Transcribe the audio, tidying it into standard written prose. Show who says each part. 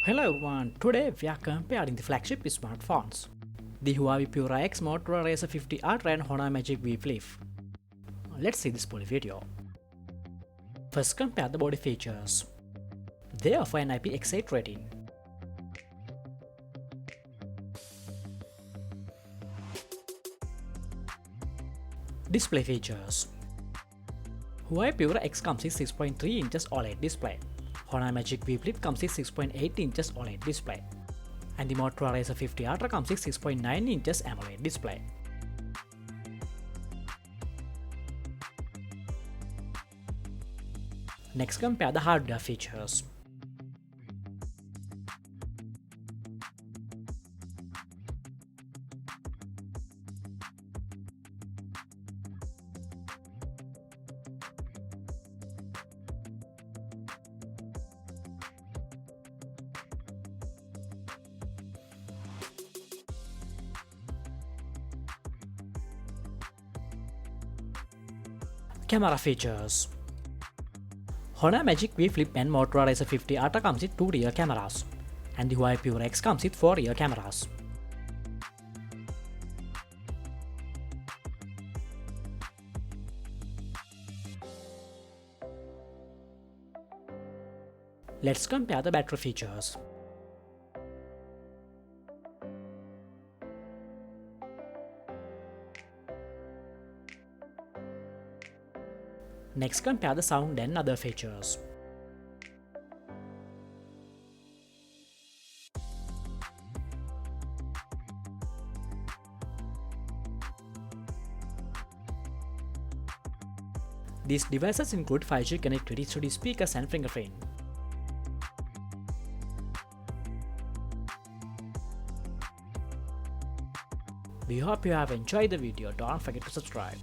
Speaker 1: Hello everyone, today we are comparing the flagship smartphones. The Huawei Pura X, Motorola Razr 50 Ultra and Honor Magic V Flip. Let's see this full video. First compare the body features. They offer an IPX8 rating. Display features. Huawei Pura X comes with 6.3 inches OLED display. Honor Magic V Flip comes with 6.8 inches OLED display. And the Motorola Razr 50 Ultra comes with 6.9 inches AMOLED display. Next, compare the hardware features. Camera features. Honor Magic V Flip and Motorola Razr 50 Ultra comes with 2 rear cameras, and the Huawei Pura X comes with 4 rear cameras. Let's compare the battery features. Next, compare the sound and other features. These devices include 5G connectivity to the speakers and fingerprint. We hope you have enjoyed the video. Don't forget to subscribe.